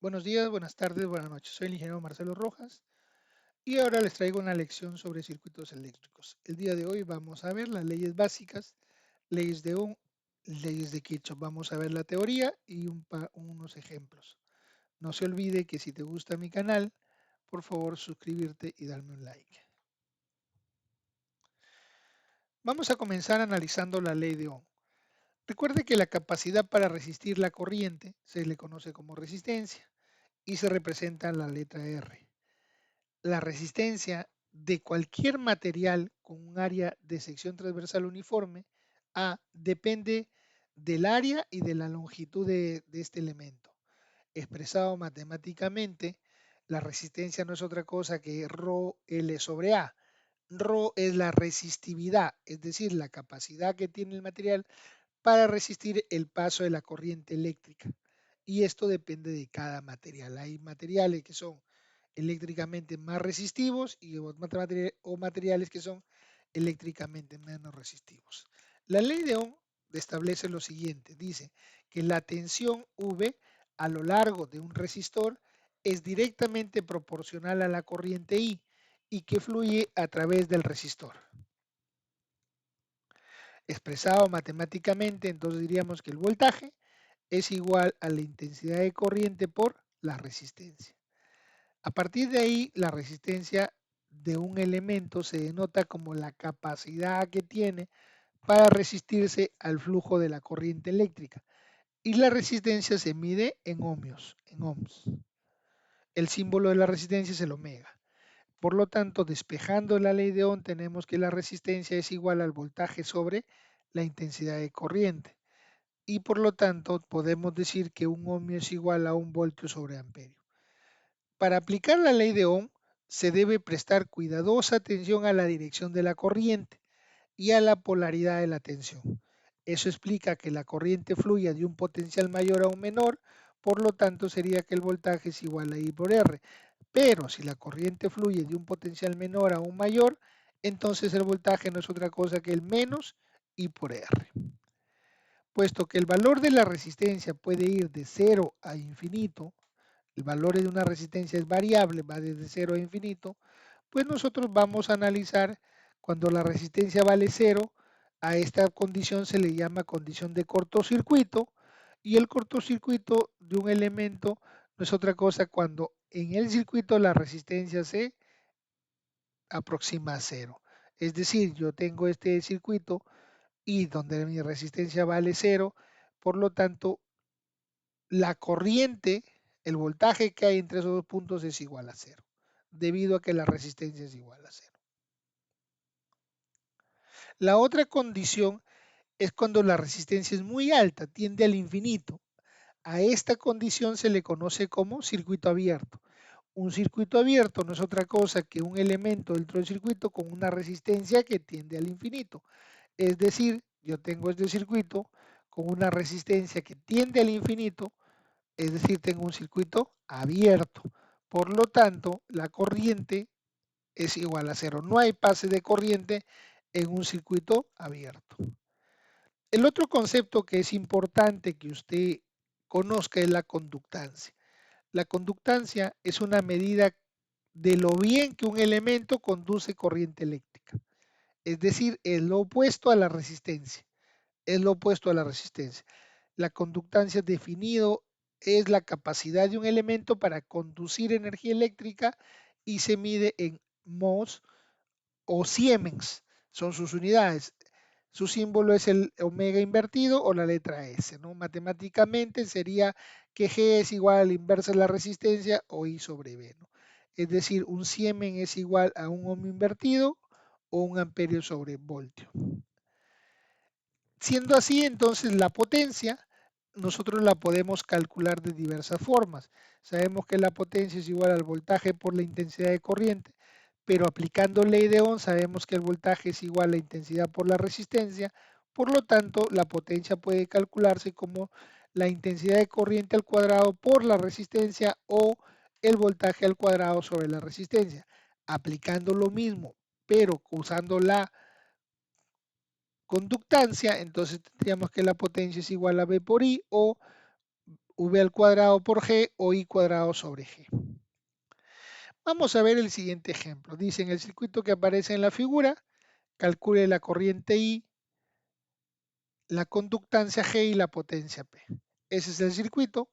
Buenos días, buenas tardes, buenas noches. Soy el ingeniero Marcelo Rojas y ahora les traigo una lección sobre circuitos eléctricos. El día de hoy vamos a ver las leyes básicas, leyes de Ohm, leyes de Kirchhoff. Vamos a ver la teoría y unos ejemplos. No se olvide que si te gusta mi canal, por favor suscribirte y darme un like. Vamos a comenzar analizando la ley de Ohm. Recuerde que la capacidad para resistir la corriente se le conoce como resistencia y se representa en la letra R. La resistencia de cualquier material con un área de sección transversal uniforme A depende del área y de la longitud de este elemento. Expresado matemáticamente, la resistencia no es otra cosa que ρ L sobre A. Rho es la resistividad, es decir, la capacidad que tiene el material para resistir el paso de la corriente eléctrica. Y esto depende de cada material. Hay materiales que son eléctricamente más resistivos y o materiales que son eléctricamente menos resistivos. La ley de Ohm establece lo siguiente, dice que la tensión V a lo largo de un resistor es directamente proporcional a la corriente I y que fluye a través del resistor. Expresado matemáticamente, entonces diríamos que el voltaje es igual a la intensidad de corriente por la resistencia. A partir de ahí, la resistencia de un elemento se denota como la capacidad que tiene para resistirse al flujo de la corriente eléctrica y la resistencia se mide en ohmios, en ohms. El símbolo de la resistencia es el omega. Por lo tanto, despejando la ley de Ohm, tenemos que la resistencia es igual al voltaje sobre la intensidad de corriente. Y por lo tanto, podemos decir que un ohmio es igual a un voltio sobre amperio. Para aplicar la ley de Ohm, se debe prestar cuidadosa atención a la dirección de la corriente y a la polaridad de la tensión. Eso explica que la corriente fluya de un potencial mayor a un menor, por lo tanto sería que el voltaje es igual a I por R. Pero si la corriente fluye de un potencial menor a un mayor, entonces el voltaje no es otra cosa que el menos I por R. Puesto que el valor de la resistencia puede ir de 0 a infinito, el valor de una resistencia es variable, va desde 0 a infinito, pues nosotros vamos a analizar cuando la resistencia vale 0, a esta condición se le llama condición de cortocircuito, y el cortocircuito de un elemento no es otra cosa cuando en el circuito la resistencia se aproxima a 0. Es decir, yo tengo este circuito y donde mi resistencia vale 0, por lo tanto la corriente, el voltaje que hay entre esos dos puntos es igual a 0, debido a que la resistencia es igual a 0. La otra condición es cuando la resistencia es muy alta, tiende al infinito. A esta condición se le conoce como circuito abierto. Un circuito abierto no es otra cosa que un elemento dentro del circuito con una resistencia que tiende al infinito. Es decir, yo tengo este circuito con una resistencia que tiende al infinito, es decir, tengo un circuito abierto. Por lo tanto, la corriente es igual a cero. No hay pase de corriente en un circuito abierto. El otro concepto que es importante que usted conozca es la conductancia. La conductancia es una medida de lo bien que un elemento conduce corriente eléctrica. Es decir, es lo opuesto a la resistencia. Es lo opuesto a la resistencia. La conductancia definido es la capacidad de un elemento para conducir energía eléctrica y se mide en mhos o siemens, son sus unidades. Su símbolo es el omega invertido o la letra S, ¿no? Matemáticamente sería que G es igual a la inversa de la resistencia o I sobre B, ¿no? Es decir, un siemens es igual a un ohmio invertido o un amperio sobre voltio. Siendo así, entonces la potencia nosotros la podemos calcular de diversas formas. Sabemos que la potencia es igual al voltaje por la intensidad de corriente, pero aplicando ley de Ohm sabemos que el voltaje es igual a la intensidad por la resistencia, por lo tanto la potencia puede calcularse como la intensidad de corriente al cuadrado por la resistencia o el voltaje al cuadrado sobre la resistencia. Aplicando lo mismo, pero usando la conductancia, entonces tendríamos que la potencia es igual a V por I o V al cuadrado por G o I cuadrado sobre G. Vamos a ver el siguiente ejemplo. Dice, en el circuito que aparece en la figura, calcule la corriente I, la conductancia G y la potencia P. Ese es el circuito.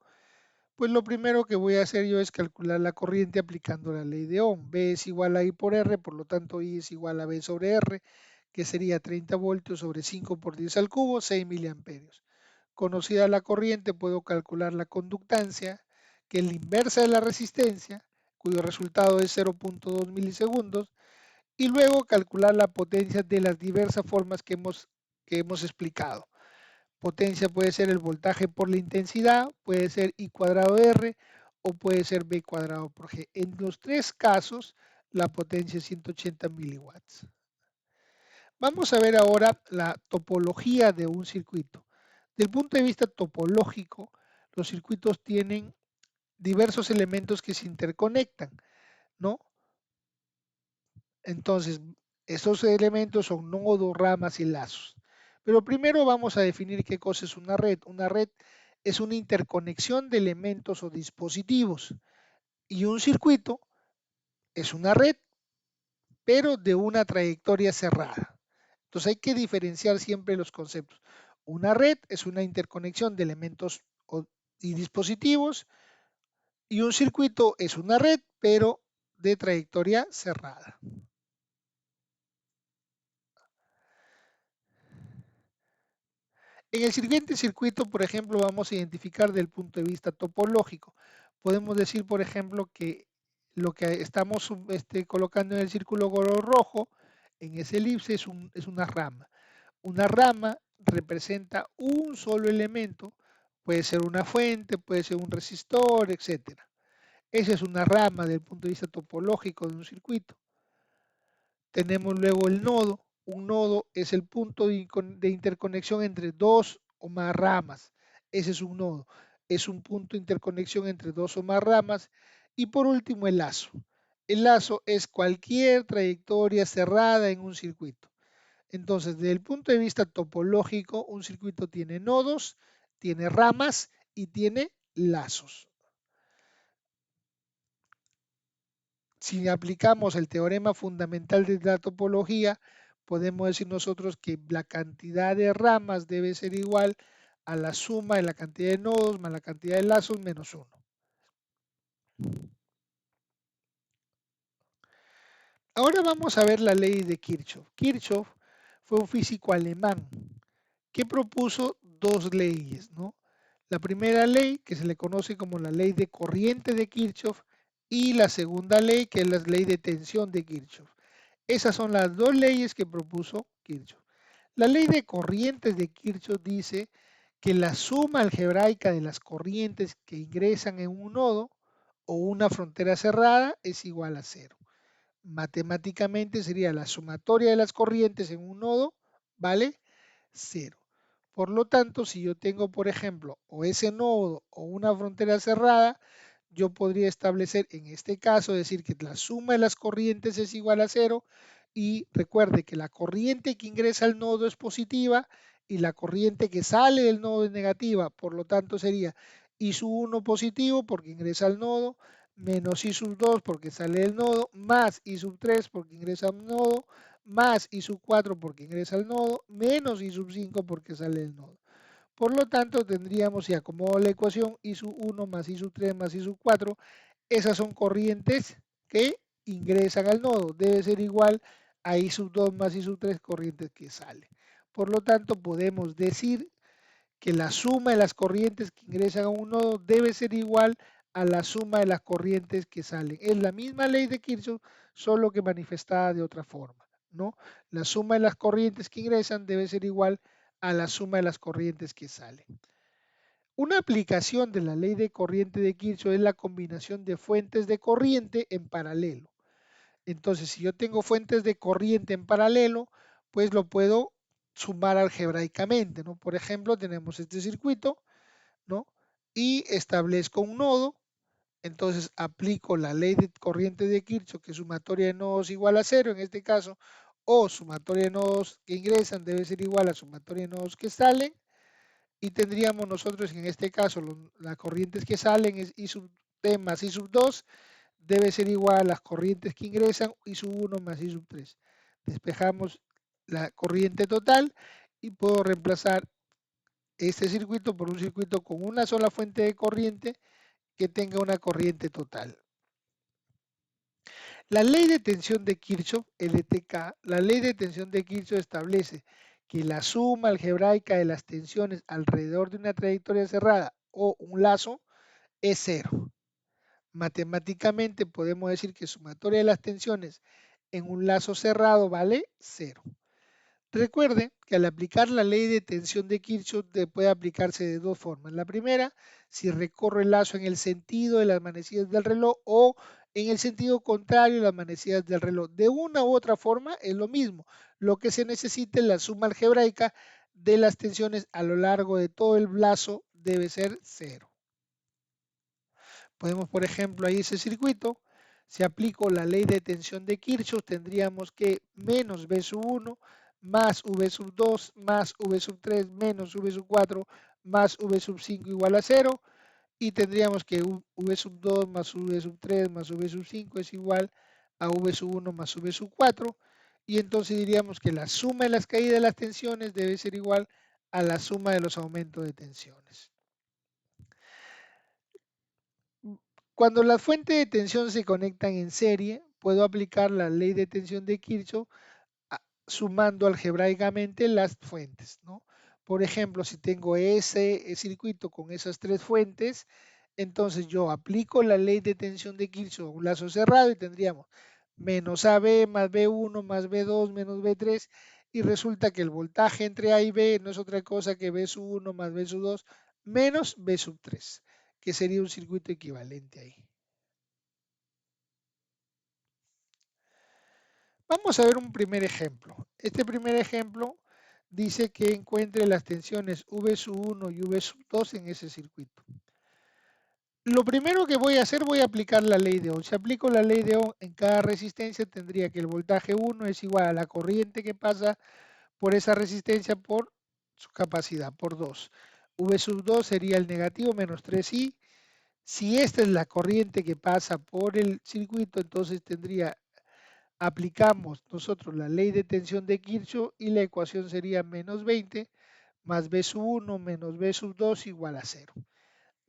Pues lo primero que voy a hacer yo es calcular la corriente aplicando la ley de Ohm. V es igual a I por R, por lo tanto I es igual a V sobre R, que sería 30 voltios sobre 5 por 10 al cubo, 6 miliamperios. Conocida la corriente, puedo calcular la conductancia, que es la inversa de la resistencia, cuyo resultado es 0.2 milisegundos, y luego calcular la potencia de las diversas formas que hemos explicado. Potencia puede ser el voltaje por la intensidad, puede ser I cuadrado R o puede ser V cuadrado por G. En los tres casos, la potencia es 180 miliwatts. Vamos a ver ahora la topología de un circuito. Desde el punto de vista topológico, los circuitos tienen diversos elementos que se interconectan, ¿no? Entonces, esos elementos son nodos, ramas y lazos. Pero primero vamos a definir qué cosa es una red. Una red es una interconexión de elementos o dispositivos. Y un circuito es una red, pero de una trayectoria cerrada. Entonces hay que diferenciar siempre los conceptos. Una red es una interconexión de elementos y dispositivos y un circuito es una red, pero de trayectoria cerrada. En el siguiente circuito, por ejemplo, vamos a identificar del punto de vista topológico. Podemos decir, por ejemplo, que lo que estamos colocando en el círculo color rojo, en ese elipse, es una rama. Una rama representa un solo elemento, puede ser una fuente, puede ser un resistor, etcétera. Esa es una rama desde el punto de vista topológico de un circuito. Tenemos luego el nodo. Un nodo es el punto de interconexión entre dos o más ramas. Ese es un nodo. Es un punto de interconexión entre dos o más ramas. Y por último, el lazo. El lazo es cualquier trayectoria cerrada en un circuito. Entonces, desde el punto de vista topológico, un circuito tiene nodos, tiene ramas y tiene lazos. Si aplicamos el teorema fundamental de la topología, podemos decir nosotros que la cantidad de ramas debe ser igual a la suma de la cantidad de nodos más la cantidad de lazos menos 1. Ahora vamos a ver la ley de Kirchhoff. Kirchhoff fue un físico alemán que propuso dos leyes, ¿no? La primera ley, que se le conoce como la ley de corriente de Kirchhoff, y la segunda ley, que es la ley de tensión de Kirchhoff. Esas son las dos leyes que propuso Kirchhoff. La ley de corrientes de Kirchhoff dice que la suma algebraica de las corrientes que ingresan en un nodo o una frontera cerrada es igual a cero. Matemáticamente sería la sumatoria de las corrientes en un nodo, ¿vale? Cero. Por lo tanto, si yo tengo, por ejemplo, o ese nodo o una frontera cerrada, yo podría establecer en este caso, decir que la suma de las corrientes es igual a cero y recuerde que la corriente que ingresa al nodo es positiva y la corriente que sale del nodo es negativa, por lo tanto sería I sub 1 positivo porque ingresa al nodo, menos I sub 2 porque sale del nodo, más I sub 3 porque ingresa al nodo, más I sub 4 porque ingresa al nodo, menos I sub 5 porque sale del nodo. Por lo tanto, tendríamos, si acomodo la ecuación, I sub 1 más I sub 3 más I sub 4, esas son corrientes que ingresan al nodo. Debe ser igual a I sub 2 más I sub 3 corrientes que salen. Por lo tanto, podemos decir que la suma de las corrientes que ingresan a un nodo debe ser igual a la suma de las corrientes que salen. Es la misma ley de Kirchhoff, solo que manifestada de otra forma, ¿no? La suma de las corrientes que ingresan debe ser igual a la suma de las corrientes que salen. Una aplicación de la ley de corriente de Kirchhoff es la combinación de fuentes de corriente en paralelo. Entonces, si yo tengo fuentes de corriente en paralelo, pues lo puedo sumar algebraicamente, ¿no? Por ejemplo, tenemos este circuito, ¿no? Y establezco un nodo, entonces aplico la ley de corriente de Kirchhoff, que sumatoria de nodos igual a cero en este caso, o sumatoria de nodos que ingresan debe ser igual a sumatoria de nodos que salen, y tendríamos nosotros en este caso las corrientes que salen es I sub T más I sub 2 debe ser igual a las corrientes que ingresan I sub 1 más I sub 3. Despejamos la corriente total y puedo reemplazar este circuito por un circuito con una sola fuente de corriente que tenga una corriente total. La ley de tensión de Kirchhoff, LTK, la ley de tensión de Kirchhoff establece que la suma algebraica de las tensiones alrededor de una trayectoria cerrada o un lazo es cero. Matemáticamente podemos decir que sumatoria de las tensiones en un lazo cerrado vale cero. Recuerde que al aplicar la ley de tensión de Kirchhoff puede aplicarse de dos formas. La primera, si recorro el lazo en el sentido de las manecillas del reloj o en el sentido contrario de las manecillas del reloj. De una u otra forma es lo mismo. Lo que se necesita es la suma algebraica de las tensiones a lo largo de todo el lazo debe ser cero. Podemos, por ejemplo, ahí ese circuito, si aplico la ley de tensión de Kirchhoff, tendríamos que menos V sub 1 más V sub 2 más V sub 3 menos V sub 4 más V sub 5 igual a 0 y tendríamos que V sub 2 más V sub 3 más V sub 5 es igual a V sub 1 más V sub 4 y entonces diríamos que la suma de las caídas de las tensiones debe ser igual a la suma de los aumentos de tensiones. Cuando las fuentes de tensión se conectan en serie, puedo aplicar la ley de tensión de Kirchhoff sumando algebraicamente las fuentes, ¿no? Por ejemplo, si tengo ese circuito con esas tres fuentes, entonces yo aplico la ley de tensión de Kirchhoff a un lazo cerrado y tendríamos menos AB más B1 más B2 menos B3 y resulta que el voltaje entre A y B no es otra cosa que B sub 1 más B sub 2 menos B sub 3, que sería un circuito equivalente ahí. Vamos a ver un primer ejemplo. Este primer ejemplo dice que encuentre las tensiones V sub 1 y V sub 2 en ese circuito. Lo primero que voy a hacer, voy a aplicar la ley de Ohm. Si aplico la ley de Ohm en cada resistencia, tendría que el voltaje 1 es igual a la corriente que pasa por esa resistencia por su capacidad, por 2. V sub 2 sería el negativo menos 3i. Si esta es la corriente que pasa por el circuito, entonces aplicamos nosotros la ley de tensión de Kirchhoff y la ecuación sería menos 20 más B sub 1 menos B sub 2 igual a 0.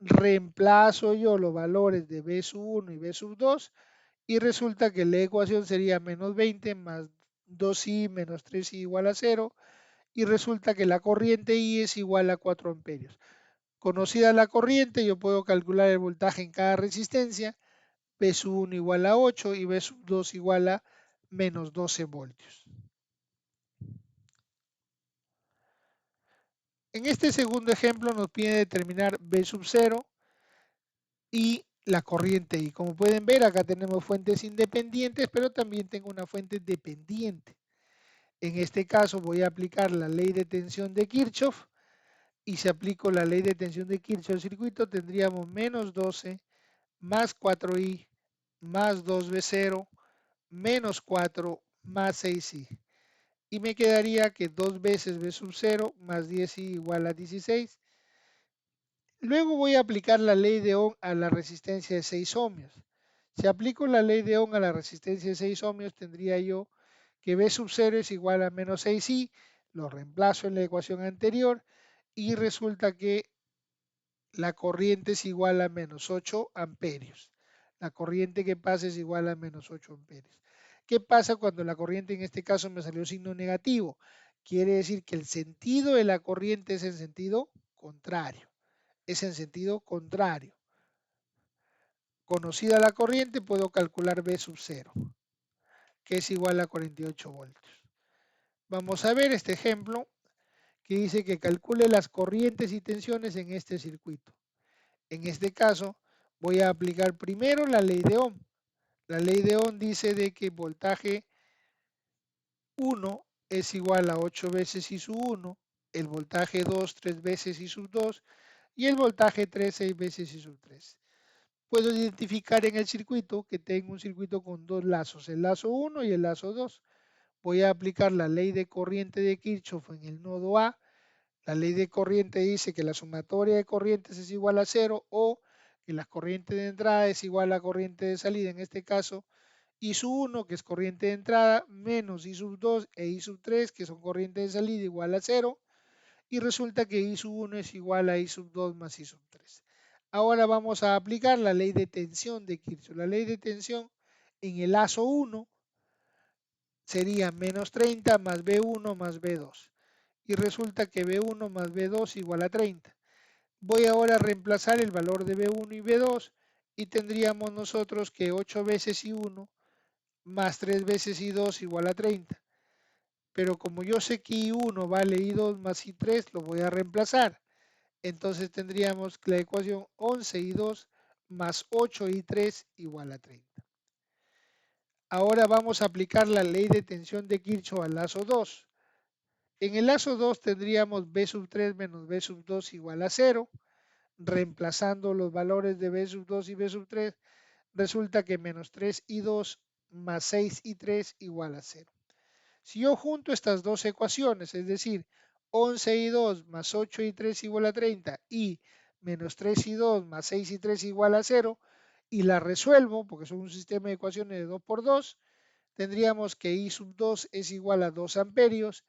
Reemplazo yo los valores de B sub 1 y B sub 2 y resulta que la ecuación sería menos 20 más 2i menos 3i igual a 0 y resulta que la corriente I es igual a 4 amperios. Conocida la corriente, yo puedo calcular el voltaje en cada resistencia, B sub 1 igual a 8 y B sub 2 igual a menos 12 voltios. En este segundo ejemplo nos pide determinar B sub 0 y la corriente I. Como pueden ver, acá tenemos fuentes independientes, pero también tengo una fuente dependiente. En este caso voy a aplicar la ley de tensión de Kirchhoff y si aplico la ley de tensión de Kirchhoff al circuito tendríamos menos 12 más 4i más 2v0 menos 4 más 6i. Y me quedaría que 2 veces v sub 0 más 10i igual a 16. Luego voy a aplicar la ley de Ohm a la resistencia de 6 ohmios. Si aplico la ley de Ohm a la resistencia de 6 ohmios, tendría yo que V sub 0 es igual a menos 6i, lo reemplazo en la ecuación anterior y resulta que la corriente es igual a menos 8 amperios. La corriente que pasa es igual a menos 8 amperios. ¿Qué pasa cuando la corriente en este caso me salió signo negativo? Quiere decir que el sentido de la corriente es en sentido contrario. Es en sentido contrario. Conocida la corriente, puedo calcular V sub 0, que es igual a 48 voltios. Vamos a ver este ejemplo que dice que calcule las corrientes y tensiones en este circuito. En este caso, voy a aplicar primero la ley de Ohm. La ley de Ohm dice de que voltaje 1 es igual a 8 veces I sub 1, el voltaje 2 3 veces I sub 2 y el voltaje 3 6 veces I sub 3. Puedo identificar en el circuito que tengo un circuito con dos lazos, el lazo 1 y el lazo 2. Voy a aplicar la ley de corriente de Kirchhoff en el nodo A, La ley de corriente dice que la sumatoria de corrientes es igual a cero o que la corriente de entrada es igual a corriente de salida, en este caso I sub 1, que es corriente de entrada, menos I sub 2 e I sub 3, que son corriente de salida, igual a cero. Y resulta que I sub 1 es igual a I sub 2 más I sub 3. Ahora vamos a aplicar la ley de tensión de Kirchhoff. La ley de tensión en el lazo 1 sería menos 30 más B1 más B2. Y resulta que B1 más B2 igual a 30. Voy ahora a reemplazar el valor de B1 y B2 y tendríamos nosotros que 8 veces I1 más 3 veces I2 igual a 30. Pero como yo sé que I1 vale I2 más I3, lo voy a reemplazar. Entonces tendríamos la ecuación 11I2 más 8I3 igual a 30. Ahora vamos a aplicar la ley de tensión de Kirchhoff al lazo 2. En el lazo 2 tendríamos B sub 3 menos B sub 2 igual a 0. Reemplazando los valores de B sub 2 y B sub 3, resulta que menos 3I2 más 6I3 igual a 0. Si yo junto estas dos ecuaciones, es decir, 11I2 más 8I3 igual a 30 y menos 3I2 más 6I3 igual a 0, y la resuelvo, porque son un sistema de ecuaciones de 2 por 2, tendríamos que I sub 2 es igual a 2 amperios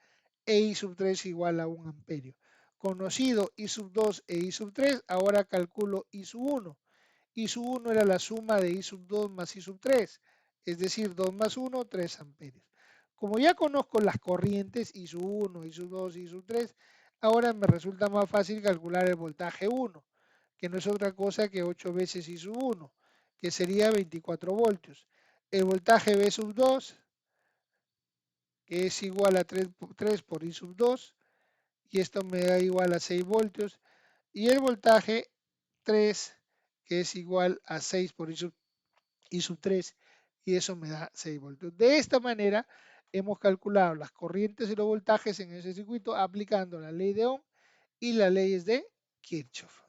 e I sub 3 igual a 1 amperio. Conocido I sub 2 e I sub 3, ahora calculo I sub 1. I sub 1 era la suma de I sub 2 más I sub 3, es decir, 2 más 1, 3 amperios. Como ya conozco las corrientes I sub 1, I sub 2 y I sub 3, ahora me resulta más fácil calcular el voltaje 1, que no es otra cosa que 8 veces I sub 1, que sería 24 voltios. El voltaje V sub 2, que es igual a 3 por I sub 2, y esto me da igual a 6 voltios. Y el voltaje 3, que es igual a 6 por I sub 3, y eso me da 6 voltios. De esta manera hemos calculado las corrientes y los voltajes en ese circuito aplicando la ley de Ohm y las leyes de Kirchhoff.